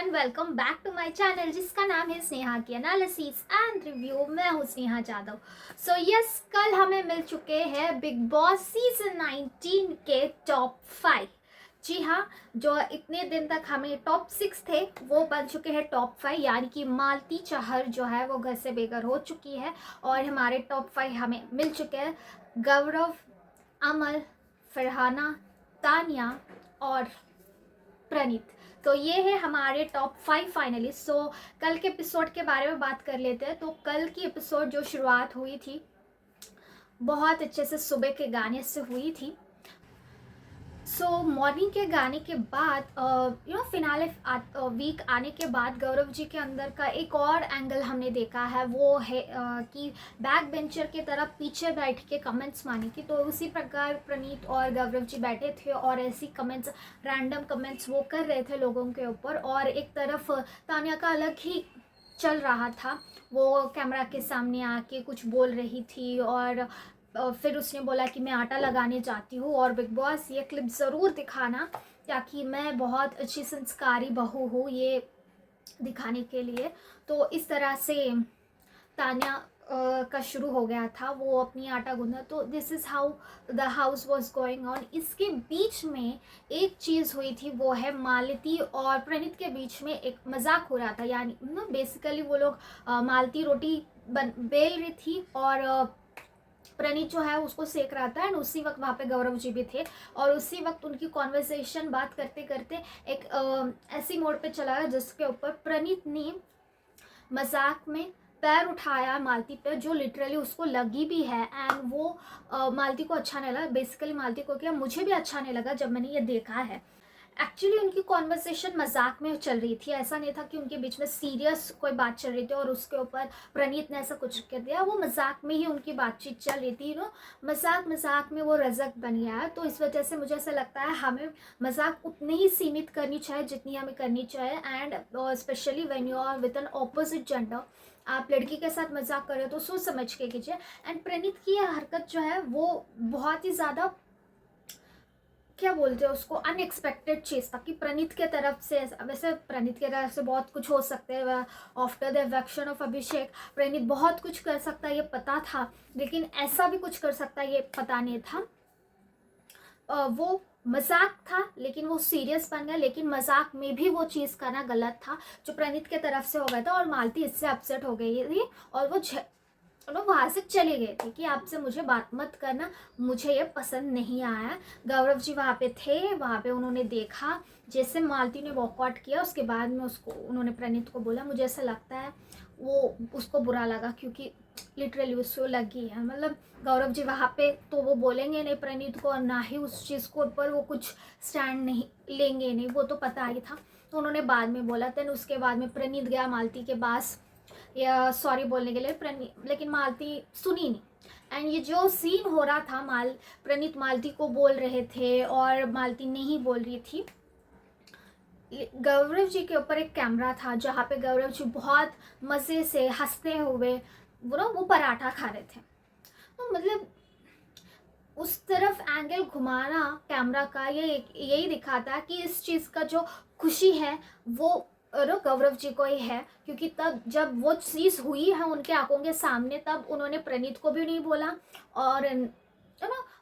Everyone, welcome back to my channel जिसका नाम है स्नेहा की एनालिसिस एंड रिव्यू। मैं हूँ स्नेहा जादव। सो यस, कल हमें मिल चुके हैं बिग बॉस सीजन 19 के टॉप 5। जी हाँ, जो इतने दिन तक हमें टॉप 6 थे वो बन चुके हैं टॉप 5, यानी कि मालती चहर जो है वो घर से बेघर हो चुकी है और हमारे टॉप 5 हमें मिल चुके हैं। गौरव, अमल, फरहाना, तानिया और प्रणीत। तो ये है हमारे टॉप 5 फाइनलिस्ट। सो कल के एपिसोड के बारे में बात कर लेते हैं। तो कल की एपिसोड जो शुरुआत हुई थी बहुत अच्छे से सुबह के गाने से हुई थी। सो मॉर्निंग के गाने के बाद फिनाले वीक आने के बाद गौरव जी के अंदर का एक और एंगल हमने देखा है, वो है कि बैक बेंचर के तरफ पीछे बैठ के कमेंट्स माने की। तो उसी प्रकार प्रणीत और गौरव जी बैठे थे और ऐसी कमेंट्स, रैंडम कमेंट्स वो कर रहे थे लोगों के ऊपर। और एक तरफ तानिया का अलग ही चल रहा था, वो कैमरा के सामने आके कुछ बोल रही थी और फिर उसने बोला कि मैं आटा लगाने जाती हूँ और बिग बॉस ये क्लिप ज़रूर दिखाना ताकि मैं बहुत अच्छी संस्कारी बहू हूँ, ये दिखाने के लिए। तो इस तरह से तान्या का शुरू हो गया था, वो अपनी आटा गूंदा। तो this is how the house was going on. इसके बीच में एक चीज़ हुई थी, वो है मालती और प्रणीत के बीच में एक मजाक हो रहा था। यानी ना बेसिकली वो लोग मालती रोटी बेल रही थी और प्रणीत जो है उसको सेक रहा था। एंड उसी वक्त वहाँ पे गौरव जी भी थे और उसी वक्त उनकी कॉन्वर्सेशन बात करते करते एक ऐसी मोड़ पे चला गया जिसके ऊपर प्रणीत ने मजाक में पैर उठाया मालती पे, जो लिटरली उसको लगी भी है। एंड वो मालती को अच्छा नहीं लगा। बेसिकली मालती को क्या, मुझे भी अच्छा नहीं लगा जब मैंने ये देखा है। एक्चुअली उनकी कॉन्वर्सेशन मजाक में चल रही थी, ऐसा नहीं था कि उनके बीच में सीरियस कोई बात चल रही थी और उसके ऊपर प्रणीत ने ऐसा कुछ कर दिया। वो मजाक में ही उनकी बातचीत चल रही थी। मजाक मजाक में वो रजक बन गया है। तो इस वजह से मुझे ऐसा लगता है हमें मजाक उतनी ही सीमित करनी चाहिए जितनी हमें करनी चाहिए। And specially when you are with an opposite gender, आप लड़की के साथ मजाक कर रहे हो तो सोच समझ के कीजिए। एंड प्रणीत की यह हरकत जो है वो बहुत ही ज़्यादा, क्या बोलते हैं उसको, अनएक्सपेक्टेड चीज़ था कि प्रणीत के तरफ से, वैसे प्रणीत के तरफ से बहुत कुछ हो सकते हैं। आफ्टर द इवेक्शन ऑफ अभिषेक प्रणीत बहुत कुछ कर सकता है ये पता था, लेकिन ऐसा भी कुछ कर सकता है ये पता नहीं था। वो मजाक था लेकिन वो सीरियस बन गया, लेकिन मजाक में भी वो चीज़ करना गलत था जो प्रणीत के तरफ से हो गया था। और मालती इससे अपसेट हो गई थी और वो वहाँ से चले गए थे कि आपसे मुझे बात मत करना, मुझे ये पसंद नहीं आया। गौरव जी वहाँ पे थे, वहाँ पे उन्होंने देखा जैसे मालती ने वॉकआउट किया, उसके बाद में उसको उन्होंने प्रणीत को बोला। मुझे ऐसा लगता है वो उसको बुरा लगा क्योंकि लिटरली उसको लगी है, मतलब गौरव जी वहाँ पे तो वो बोलेंगे नहीं प्रणीत को और ना ही उस चीज़ को ऊपर वो कुछ स्टैंड नहीं लेंगे, नहीं, वो तो पता ही था। तो उन्होंने बाद में बोला। देन उसके बाद में प्रणीत गया मालती के पास या सॉरी बोलने के लिए, लेकिन मालती सुनी नहीं। एंड ये जो सीन हो रहा था, प्रणीत मालती को बोल रहे थे और मालती नहीं बोल रही थी। गौरव जी के ऊपर एक कैमरा था जहाँ पे गौरव जी बहुत मज़े से हंसते हुए वो पराठा खा रहे थे। तो मतलब उस तरफ एंगल घुमाना कैमरा का ये यही दिखाता है कि इस चीज़ का जो खुशी है वो गौरव जी को ही है, क्योंकि तब जब वो चीज़ हुई है उनके आंखों के सामने तब उन्होंने प्रणीत को भी नहीं बोला और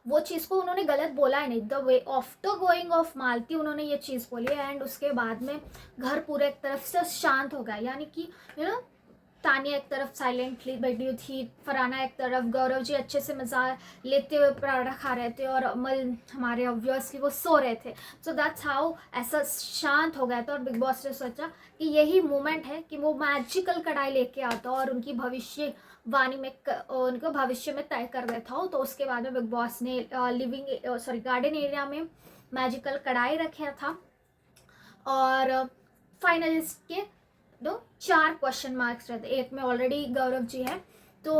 वो चीज़ को उन्होंने गलत बोला है नहीं। The way of the going of Malti उन्होंने ये चीज़ बोली। एंड उसके बाद में घर पूरे एक तरफ से शांत हो गया, यानी कि तानिया एक तरफ साइलेंटली बैठी हुई थी, फरहाना एक तरफ, गौरव जी अच्छे से मजा लेते हुए पराठा खा रहे थे और अमल हमारे ऑब्वियसली वो सो रहे थे। सो दैट्स हाउ ऐसा शांत हो गया था। और बिग बॉस ने सोचा कि यही मोमेंट है कि वो मैजिकल कढ़ाई लेके आता और उनकी भविष्यवाणी में उनको भविष्य में तय कर देता हो। तो उसके बाद में बिग बॉस ने गार्डन एरिया में मैजिकल कढ़ाई रखा था और फाइनलिस्ट के 4 क्वेश्चन मार्क्स रहते। एक में ऑलरेडी गौरव जी है। तो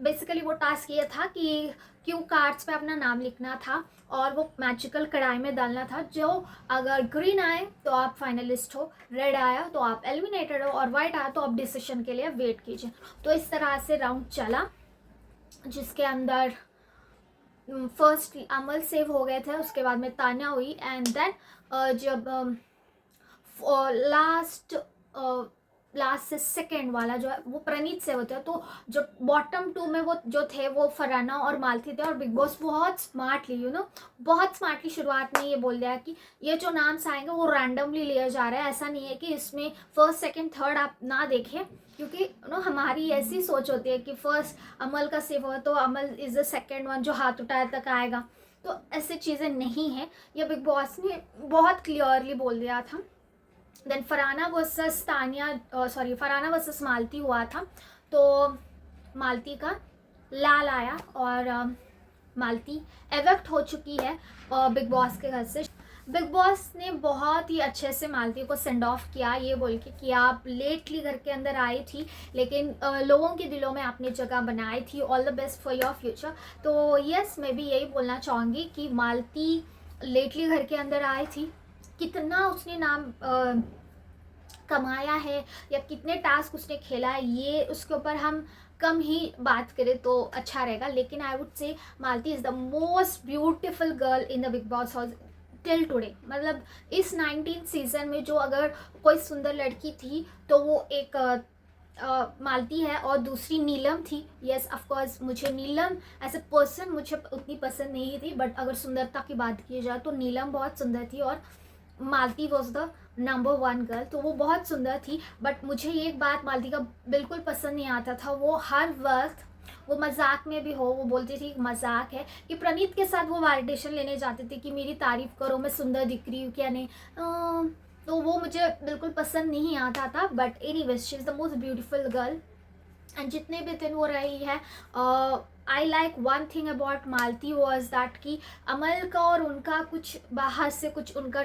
बेसिकली वो टास्क ये था कि क्यू कार्ड्स पे अपना नाम लिखना था और वो मैजिकल कढ़ाई में डालना था। जो अगर ग्रीन आए तो आप फाइनलिस्ट हो, रेड आया तो आप एलिमिनेटेड हो और वाइट आया तो आप डिसीजन के लिए वेट कीजिए। तो इस तरह से राउंड चला जिसके अंदर फर्स्ट अमल सेव हो गए थे, उसके बाद में तान्या हुई। एंड देन जब लास्ट से सेकेंड वाला जो है वो प्रणीत से होता है। तो जो बॉटम 2 में वो जो थे वो फराना और मालती थे। और बिग बॉस बहुत स्मार्टली बहुत स्मार्टली शुरुआत में ये बोल दिया कि ये जो नाम्स आएंगे वो रैंडमली लिया जा रहा है। ऐसा नहीं है कि इसमें फर्स्ट सेकंड थर्ड आप ना देखें, क्योंकि हमारी ऐसी सोच होती है कि फर्स्ट अमल का सेव हो तो अमल इज़ द सेकेंड वन जो हाथ उठाए तक आएगा। तो ऐसी चीज़ें नहीं हैं, ये बिग बॉस ने बहुत क्लियरली बोल दिया था। देन फराना वर्सेस मालती हुआ था। तो मालती का लाल आया और मालती एवेक्ट हो चुकी है बिग बॉस के घर से। बिग बॉस ने बहुत ही अच्छे से मालती को सेंड ऑफ किया, ये बोल के कि आप लेटली घर के अंदर आई थी, लेकिन लोगों के दिलों में आपने जगह बनाई थी। All the best for your future. तो यस, मैं भी यही बोलना चाहूँगी कि मालती लेटली घर के अंदर आई थी, कितना उसने नाम कमाया है या कितने टास्क उसने खेला है, ये उसके ऊपर हम कम ही बात करें तो अच्छा रहेगा। लेकिन I would say Malti is the most beautiful girl in the Bigg Boss house till today. मतलब इस 19 सीज़न में जो अगर कोई सुंदर लड़की थी तो वो एक मालती है और दूसरी नीलम थी। येस ऑफ कोर्स मुझे नीलम एज ए पर्सन मुझे उतनी पसंद नहीं थी, बट अगर सुंदरता की बात की जाए तो नीलम बहुत सुंदर थी और मालती वॉज द नंबर 1 गर्ल। तो वो बहुत सुंदर थी, बट मुझे एक बात मालती का बिल्कुल पसंद नहीं आता था, वो हर वक्त वो मजाक में भी हो वो बोलती थी मजाक है, कि प्रणीत के साथ वो वैलिडेशन लेने जाते थे कि मेरी तारीफ करो, मैं सुंदर दिख रही हूँ क्या नहीं। तो वो मुझे बिल्कुल पसंद नहीं आता था। But anyways she is the most beautiful girl and जितने भी दिन वो रही है। I like one thing about Malti was that कि अमल का और उनका कुछ बाहर से कुछ उनका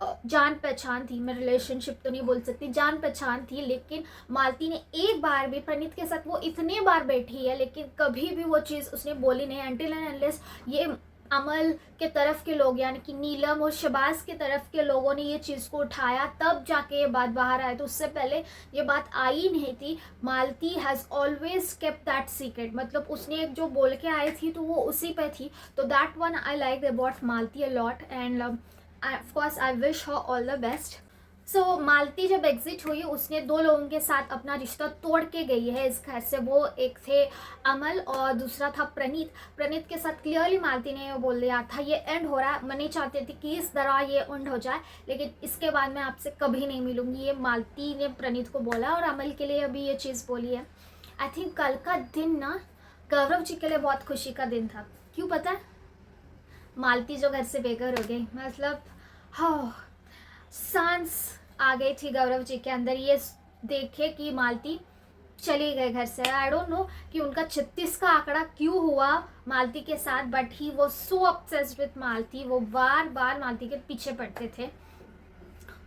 जान पहचान थी। मैं रिलेशनशिप तो नहीं बोल सकती, जान पहचान थी। लेकिन मालती ने एक बार भी प्रणीत के साथ वो इतने बार बैठी है लेकिन कभी भी वो चीज़ उसने बोली नहीं, अनटिल एंड अनलेस ये अमल के तरफ के लोग यानी कि नीलम और शबाज के तरफ के लोगों ने ये चीज़ को उठाया तब जाके ये बात बाहर आई। तो उससे पहले ये बात आई नहीं थी। Malti has always kept that secret, मतलब उसने एक जो बोल के आई थी तो वो उसी पे थी। तो that one I like about Malti a lot and of course I wish her all the best. So Malti जब एग्जिट हुई उसने 2 लोगों के साथ अपना रिश्ता तोड़ के गई है इस घर से। वो एक थे अमल और दूसरा था प्रणीत। प्रणीत के साथ क्लियरली मालती ने बोल दिया था ये एंड हो रहा है, मैं नहीं चाहती थी कि इस तरह ये एंड हो जाए, लेकिन इसके बाद मैं आपसे कभी नहीं मिलूंगी, ये मालती ने प्रणीत को बोला और अमल के लिए अभी ये चीज़ बोली है। आई थिंक कल का दिन ना गौरव जी के लिए बहुत खुशी का दिन था। क्यों पता है? मालती जो घर से बेघर हो गई, मतलब हाँ सांस आ गई थी गौरव जी के अंदर ये देखे कि मालती चली गई घर से। आई डोंट नो कि उनका 36 का आंकड़ा क्यों हुआ मालती के साथ, बट ही वो सो ऑब्सेस्ड विथ मालती, वो बार बार मालती के पीछे पड़ते थे।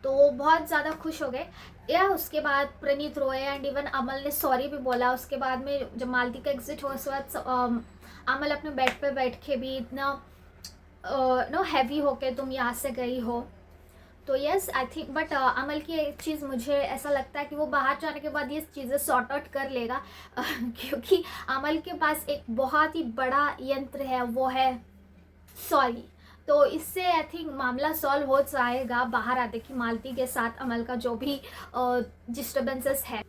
तो वो बहुत ज़्यादा खुश हो गए। या उसके बाद प्रणीत रोए एंड इवन अमल ने सॉरी भी बोला। उसके बाद में जब मालती का एग्जिट हुआ उस बाद अमल अपने बेड पे बैठ के भी इतना नो हैवी होके तुम यहाँ से गई हो। तो यस आई थिंक बट अमल की एक चीज़ मुझे ऐसा लगता है कि वो बाहर जाने के बाद ये चीज़ें सॉर्ट आउट कर लेगा क्योंकि अमल के पास एक बहुत ही बड़ा यंत्र है, वो है सॉरी। तो इससे आई थिंक मामला सॉल्व हो जाएगा बाहर आते कि मालती के साथ अमल का जो भी डिस्टर्बेंसेस है।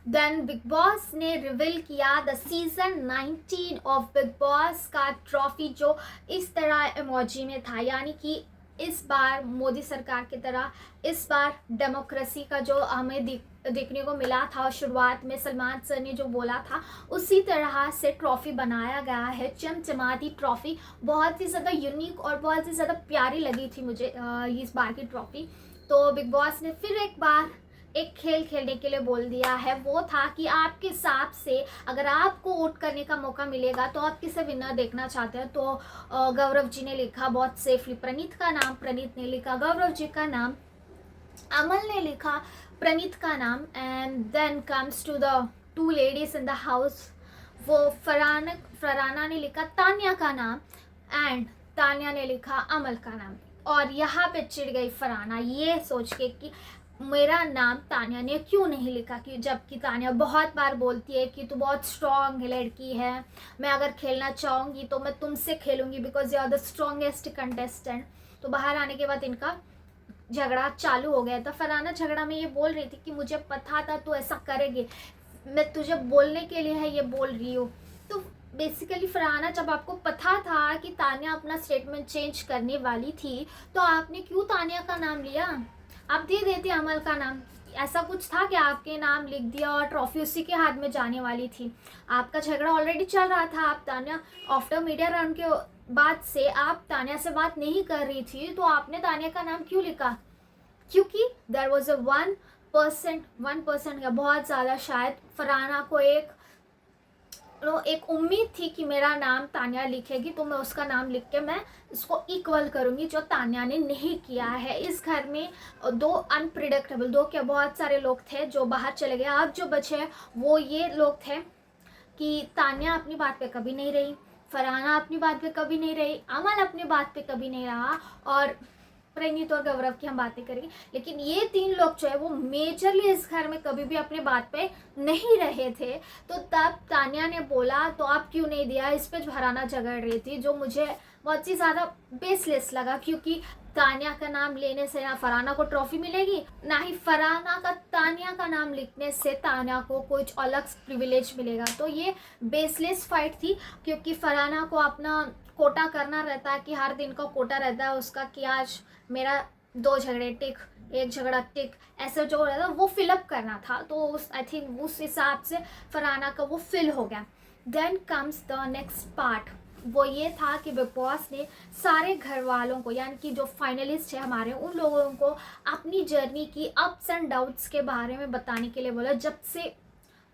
देन बिग बॉस ने रिवील किया the season 19 of big boss का ट्रॉफी जो इस तरह इमोजी में था, यानी कि इस बार मोदी सरकार की तरह इस बार डेमोक्रेसी का जो हमें देखने को मिला था शुरुआत में सलमान सर ने जो बोला था उसी तरह से ट्रॉफी बनाया गया है। चमचमाती ट्रॉफी बहुत ही ज़्यादा यूनिक और बहुत ही ज़्यादा प्यारी लगी थी मुझे इस बार की ट्रॉफी। तो बिग बॉस ने फिर एक बार एक खेल खेलने के लिए बोल दिया है, वो था कि आपके हिसाब से अगर आपको वोट करने का मौका मिलेगा तो आप किसे विनर देखना चाहते हैं। तो गौरव जी ने लिखा बहुत सेफली प्रणीत का नाम, प्रणीत ने लिखा गौरव जी का नाम, अमल ने लिखा प्रणीत का नाम and then comes to the 2 ladies in the house, वो फराना ने लिखा तान्या का नाम एंड तान्या ने लिखा अमल का नाम। और यहाँ पे चिढ़ गई फराना ये सोच के कि मेरा नाम तान्या ने क्यों नहीं लिखा, कि जबकि तान्या बहुत बार बोलती है कि तू बहुत स्ट्रॉन्ग लड़की है, मैं अगर खेलना चाहूँगी तो मैं तुमसे खेलूँगी because you are the strongest contestant. तो बाहर आने के बाद इनका झगड़ा चालू हो गया था। फरहाना झगड़ा में ये बोल रही थी कि मुझे पता था तू ऐसा करेगी, मैं तुझे बोलने के लिए है ये बोल रही हूँ। तो बेसिकली फरहाना, जब आपको पता था कि तानिया अपना स्टेटमेंट चेंज करने वाली थी तो आपने क्यों तानिया का नाम लिया? आप दे देते अमल का नाम। ऐसा कुछ था कि आपके नाम लिख दिया और ट्रॉफी उसी के हाथ में जाने वाली थी? आपका झगड़ा ऑलरेडी चल रहा था। आप तानिया आफ्टर मीडिया राउंड के बाद से आप तानिया से बात नहीं कर रही थी, तो आपने तानिया का नाम क्यों लिखा? क्योंकि देर वॉज अ 1% या बहुत ज़्यादा शायद फरहाना को एक उम्मीद थी कि मेरा नाम तानिया लिखेगी तो मैं उसका नाम लिख के मैं इसको इक्वल करूँगी, जो तानिया ने नहीं किया है। इस घर में दो अनप्रिडिक्टेबल, दो क्या बहुत सारे लोग थे जो बाहर चले गए। अब जो बचे वो ये लोग थे कि तानिया अपनी बात पे कभी नहीं रही, फरहाना अपनी बात पे कभी नहीं रही, अमल अपनी बात पे कभी नहीं रहा, और प्रणीत और गौरव की हम बातें करेंगे। लेकिन ये तीन लोग जो है वो मेजरली इस घर में कभी भी अपनी बात पे नहीं रहे थे। तो तब तानिया ने बोला तो आप क्यों नहीं दिया, इस पे फरहाना झगड़ रही थी, जो मुझे बहुत ही ज़्यादा बेसलेस लगा। क्योंकि तानिया का नाम लेने से ना फरहाना को ट्रॉफी मिलेगी, ना ही फरहाना का तानिया का नाम लिखने से तानिया को कुछ अलग प्रिविलेज मिलेगा। तो ये बेसलेस फाइट थी, क्योंकि फरहाना को अपना कोटा करना रहता है कि हर दिन का कोटा रहता है उसका कि आज मेरा 2 झगड़े टिक, 1 झगड़ा टिक, ऐसा जो रहता है वो फिलअप करना था। तो उस आई थिंक उस हिसाब से फरहाना का वो फिल हो गया। Then comes the next part, वो ये था कि बिग बॉस ने सारे घर वालों को, यानी कि जो फाइनलिस्ट है हमारे, उन लोगों को अपनी जर्नी की अप्स एंड डाउट्स के बारे में बताने के लिए बोला जब से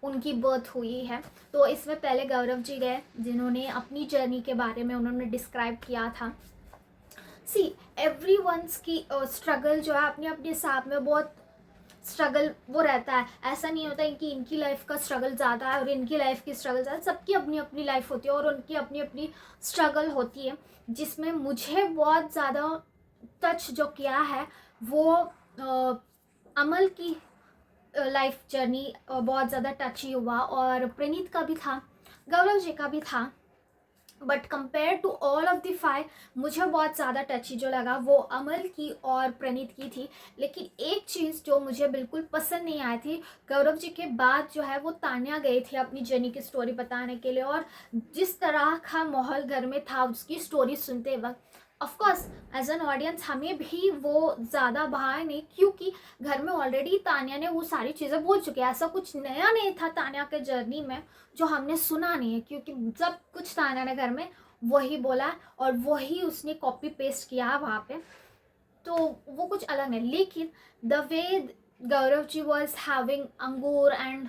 उनकी बर्थ हुई है। तो इसमें पहले गौरव जी गए जिन्होंने अपनी जर्नी के बारे में उन्होंने डिस्क्राइब किया था। सी एवरी वंस की स्ट्रगल जो है अपने अपने हिसाब में बहुत स्ट्रगल वो रहता है। ऐसा नहीं होता है कि इनकी लाइफ का स्ट्रगल ज़्यादा है और इनकी लाइफ की स्ट्रगल ज़्यादा, सबकी अपनी अपनी लाइफ होती है और उनकी अपनी अपनी स्ट्रगल होती है। जिसमें मुझे बहुत ज़्यादा टच जो किया है वो अमल की लाइफ जर्नी बहुत ज़्यादा टची हुआ, और प्रणीत का भी था, गौरव जी का भी था। But compare to all of the 5 मुझे बहुत ज़्यादा टची जो लगा वो अमल की और प्रणीत की थी। लेकिन एक चीज़ जो मुझे बिल्कुल पसंद नहीं आई थी, गौरव जी के बाद जो है वो तानिया गई थी अपनी जर्नी की स्टोरी बताने के लिए, और जिस तरह का माहौल घर में था उसकी स्टोरी सुनते वक्त, ऑफकोर्स एज एन ऑडियंस हमें भी वो ज़्यादा बहा नहीं, क्योंकि घर में ऑलरेडी तानिया ने वो सारी चीज़ें बोल चुकी है। ऐसा कुछ नया नहीं था तानिया के जर्नी में जो हमने सुना नहीं है, क्योंकि सब कुछ तानिया ने घर में वही बोला और वही उसने कॉपी पेस्ट किया वहाँ पे, तो वो कुछ अलग नहीं। लेकिन the way Gaurav ji was having अंगूर एंड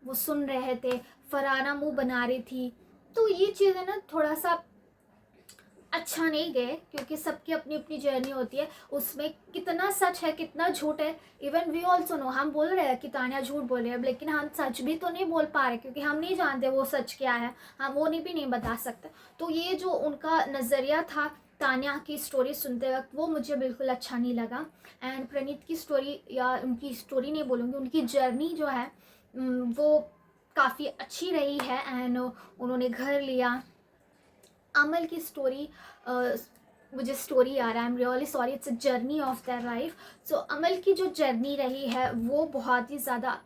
वो सुन रहे थे, फरहाना मुंह बना रही थी, तो ये चीज़ें ना थोड़ा सा अच्छा नहीं गए, क्योंकि सबकी अपनी अपनी जर्नी होती है। उसमें कितना सच है कितना झूठ है, इवन वी ऑल्सो नो। हम बोल रहे हैं कि तानिया झूठ बोले अब, लेकिन हम सच भी तो नहीं बोल पा रहे, क्योंकि हम नहीं जानते वो सच क्या है, हम वो भी नहीं बता सकते। तो ये जो उनका नज़रिया था तानिया की स्टोरी सुनते वक्त, वो मुझे बिल्कुल अच्छा नहीं लगा। एंड प्रणीत की स्टोरी, या उनकी स्टोरी नहीं बोलूँगी, उनकी जर्नी जो है वो काफ़ी अच्छी रही है। एंड उन्होंने घर लिया। अमल की स्टोरी, मुझे स्टोरी आ रहा है, I am really sorry, it's a journey of their life. So Amal की जो जर्नी रही है वो बहुत ही ज़्यादा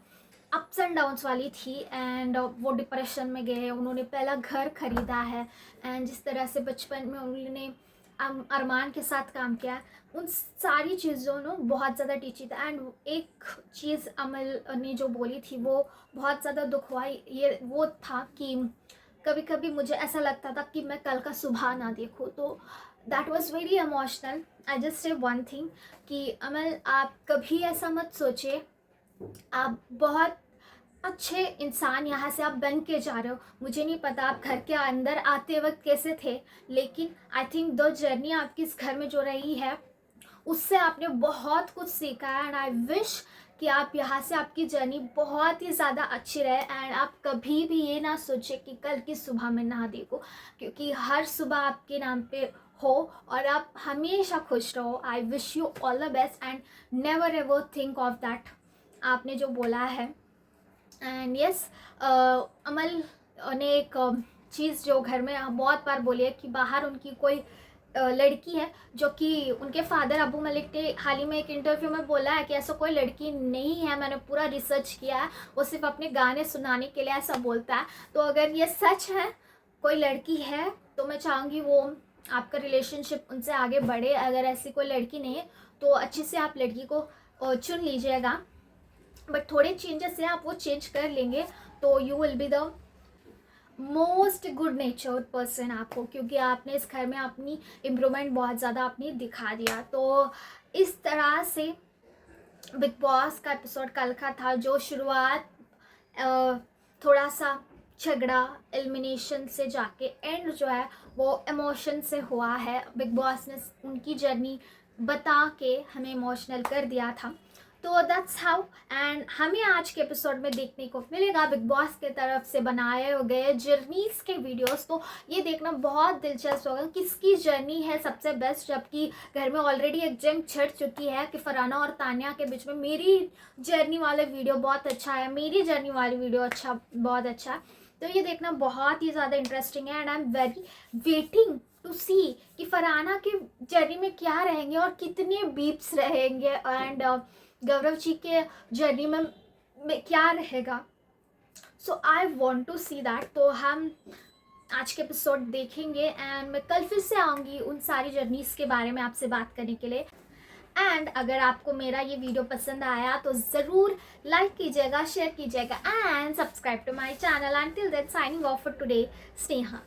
अप्स एंड डाउन्स वाली थी। एंड वो डिप्रेशन में गए, उन्होंने पहला घर खरीदा है, एंड जिस तरह से बचपन में उन्होंने अरमान के साथ काम किया, उन सारी चीज़ों ने बहुत ज़्यादा टीची था। एंड एक चीज़ अमल ने जो बोली थी वो बहुत ज़्यादा दुख हुआ, ये वो था कि कभी कभी मुझे ऐसा लगता था कि मैं कल का सुबह ना देखूँ। तो that was very emotional. I just say one thing कि अमल, आप कभी ऐसा मत सोचिए, आप बहुत अच्छे इंसान यहाँ से आप बन के जा रहे हो। मुझे नहीं पता आप घर के अंदर आते वक्त कैसे थे, लेकिन आई थिंक द जर्नी आपकी इस घर में जो रही है उससे आपने बहुत कुछ सीखा है। एंड आई विश कि आप यहाँ से आपकी जर्नी बहुत ही ज़्यादा अच्छी रहे, एंड आप कभी भी ये ना सोचे कि कल की सुबह में ना देखो, क्योंकि हर सुबह आपके नाम पे हो और आप हमेशा खुश रहो। I wish you all the best and never ever think of that आपने जो बोला है। एंड यस, अमल ने एक चीज़ जो घर में बहुत बार बोली है कि बाहर उनकी कोई लड़की है, जो कि उनके फादर अबू मलिक ने हाल ही में एक इंटरव्यू में बोला है कि ऐसा कोई लड़की नहीं है, मैंने पूरा रिसर्च किया है, वो सिर्फ अपने गाने सुनाने के लिए ऐसा बोलता है। तो अगर ये सच है, कोई लड़की है, तो मैं चाहूँगी वो आपका रिलेशनशिप उनसे आगे बढ़े। अगर ऐसी कोई लड़की नहीं है तो अच्छे से आप लड़की को चुन लीजिएगा, बट थोड़े चेंजेस हैं, आप वो चेंज कर लेंगे तो you will be the most good नेचर्ड person आपको, क्योंकि आपने इस घर में अपनी इम्प्रूवमेंट बहुत ज़्यादा आपने दिखा दिया। तो इस तरह से बिग बॉस का एपिसोड कल का था, जो शुरुआत थोड़ा सा झगड़ा एलिमिनेशन से जाके एंड जो है वो इमोशन से हुआ है। बिग बॉस ने उनकी जर्नी बता के हमें इमोशनल कर दिया था। तो दैट्स हाउ, एंड हमें आज के एपिसोड में देखने को मिलेगा बिग बॉस के तरफ से बनाए गए जर्नीस के वीडियोस। तो ये देखना बहुत दिलचस्प होगा किसकी जर्नी है सबसे बेस्ट, जबकि घर में ऑलरेडी एक जंग छिड़ चुकी है कि फरहाना और तानिया के बीच में। मेरी जर्नी वाले वीडियो बहुत अच्छा है, मेरी जर्नी वाली वीडियो बहुत अच्छा है। तो ये देखना बहुत ही ज़्यादा इंटरेस्टिंग है, and I am very waiting to see कि फरहाना के जर्नी में क्या रहेंगे और कितने बीप्स रहेंगे, एंड गौरव जी के जर्नी में क्या रहेगा। So I want to see that. तो हम आज के एपिसोड देखेंगे, एंड मैं कल फिर से आऊँगी उन सारी जर्नीज़ के बारे में आपसे बात करने के लिए। एंड अगर आपको मेरा ये वीडियो पसंद आया तो ज़रूर लाइक कीजिएगा, शेयर कीजिएगा, and subscribe to my channel. Until then signing off for today, Sneha.